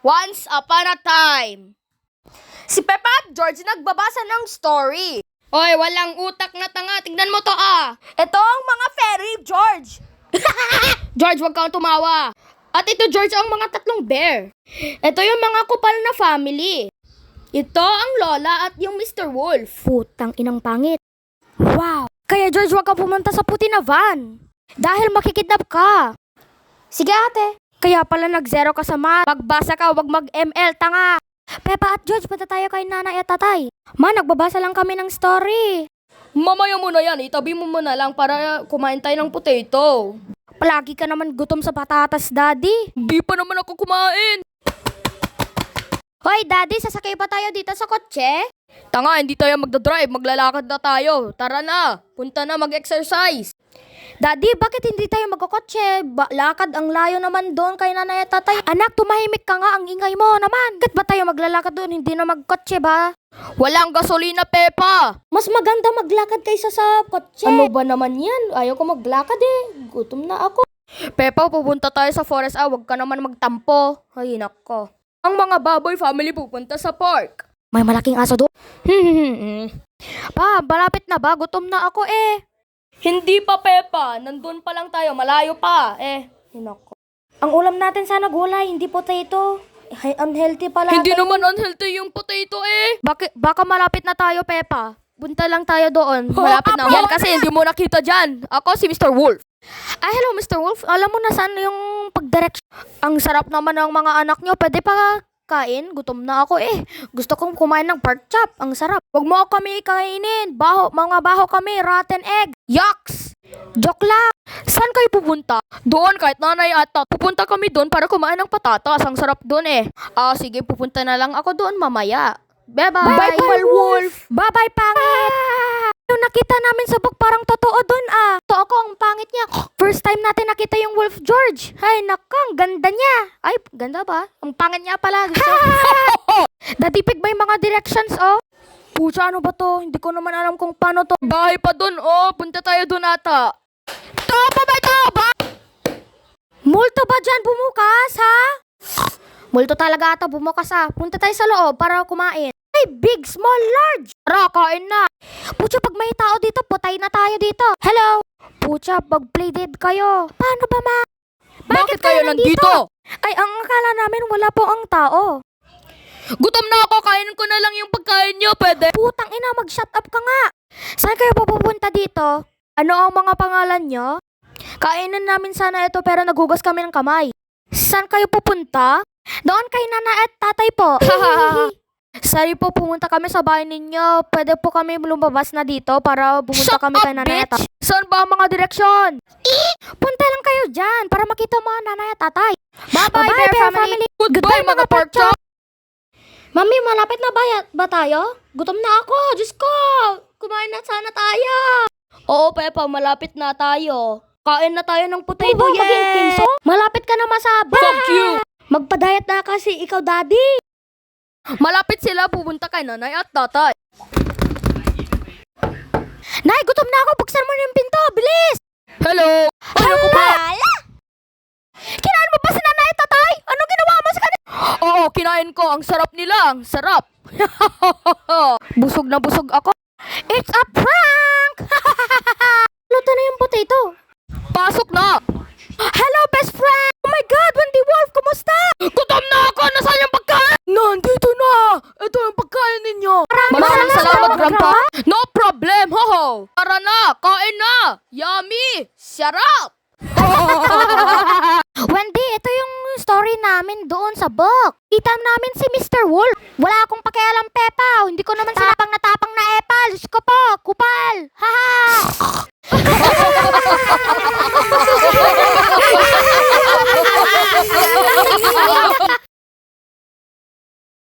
Once upon a time. Si Peppa at George nagbabasa ng story. Oy, walang utak na tanga. Tignan mo to Ito ang mga fairy, George. George, wag kang tumawa. At ito, George, ang mga tatlong bear. Ito yung mga kupal na family. Ito ang Lola at yung Mr. Wolf. Putang inang pangit. Wow. Kaya George, wag kang pumunta sa puti na van. Dahil makikidnap ka. Sige ate. Kaya pala nag-zero ka sa math. Magbasa ka, wag mag-ML, tanga. Peppa at George, punta tayo kay nanay at tatay. Ma, nagbabasa lang kami ng story. Mamaya mo na yan, itabi mo muna lang para kumain tayo ng potato. Palagi ka naman gutom sa patatas, daddy. Di pa naman ako kumain. Hoy, daddy, sasakay pa tayo dito sa kotse? Tanga, hindi tayo magdadrive, maglalakad na tayo. Tara na, punta na mag-exercise. Daddy, bakit hindi tayo magkakotse? Lakad ang layo naman doon kay nanay at tatay. Anak, tumahimik ka nga, ang ingay mo naman. Bakit ba tayo maglalakad doon, hindi na magkotse ba? Walang gasolina, Peppa. Mas maganda maglakad kaysa sa kotse. Ano ba naman yan? Ayaw ko maglakad Gutom na ako. Peppa, pupunta tayo sa forest. Huwag ka naman magtampo. Ay, nako. Ang mga baboy family pupunta sa park. May malaking aso doon. Pa, malapit na ba? Gutom na ako Hindi pa, Peppa. Nandun pa lang tayo. Malayo pa. Hinako. Ang ulam natin sana gulay, hindi potato. Unhealthy pala. Hindi naman unhealthy yung potato Baka malapit na tayo, Peppa. Punta lang tayo doon. Malapit na. Yan kasi hindi mo nakita dyan. Ako si Mr. Wolf. Hello, Mr. Wolf. Alam mo na saan yung pagdireksyon. Ang sarap naman ng mga anak nyo. Pwede pa kain? Gutom na ako Gusto kong kumain ng pork chop. Ang sarap. Huwag mo kami kainin. Mga baho kami. Rotten egg. Yucks! Joke lang. Saan kayo pupunta? Doon, kahit nanay ata. Pupunta kami doon para kumain ng patatas. Ang sarap doon sige, pupunta na lang ako doon mamaya. Bye-bye. Bye-bye, Wolf. Bye-bye, pangit. Yung nakita namin sa book, parang totoo doon Ito ako, ang pangit niya. First time natin nakita yung Wolf, George. Ay, nakang, ganda niya. Ay, ganda ba? Ang pangit niya pala. Dadipig ba yung mga directions, Pucha, ano ba to? Hindi ko naman alam kung paano to. Bahay pa dun, punta tayo dun ata. Toba ba ito? Multo ba dyan bumukas, ha? Multo talaga ata bumukas, Punta tayo sa loob para kumain. Ay, big, small, large. Tara, kain na. Pucha, pag may tao dito, putay na tayo dito. Hello? Pucha, mag-play dead kayo. Paano ba, ma? Bakit kayo nandito? Ay, ang akala namin wala po ang tao. Gutom na ako, kainin ko na lang yung pagkain nyo, pwede? Putang ina, mag-shut up ka nga. Saan kayo pupunta dito? Ano ang mga pangalan nyo? Kainin namin sana ito pero nagugas kami ng kamay. Saan kayo pupunta? Doon kay nana at tatay po. Sorry po, pumunta kami sa bahay ninyo. Pwede po kami lumabas na dito para pumunta kami kay nanay at tatay. Saan ba ang mga direksyon? Punta lang kayo dyan para makita mga nanay at tatay. Bye-bye, Bear family. Goodbye, mga pork chop. Mami, malapit na ba tayo? Gutom na ako, Diyos ko! Kumain na sana tayo! Oo, Peppa, malapit na tayo. Kain na tayo ng potato, yay! Malapit ka na masaba! Fuck you! Magpa-diet na kasi ikaw, daddy! Malapit sila, pupunta kay nanay at tatay. Nay, gutom na ako! Buksan mo na yung pinto! Bilis! Hello! Ano ko ba? Kinain mo ba si nanay at tatay? Anong ginawa mo sa kanila? Oo, kinain ko. Ang sarap nila. Ang sarap. Busog na busog ako. It's a prank! Luto na yung potato. Pasok na. Hello, best friend! Oh my God, Wendy Wolf, kumusta? Gutom na ako! Nasaan yung pagkain? Nandito na! Ito yung pagkain ninyo. Maraming salamat, Grandpa. No problem, ho-ho. Tara na, kain na. Yummy! Sarap! Wendy, ito yung story namin doon sa book. Kita namin si Mr. Wolf. Wala akong pakialam, Peppa. Hindi ko naman sinapang natapang na epal. Diyos ko po, kupal. Haha!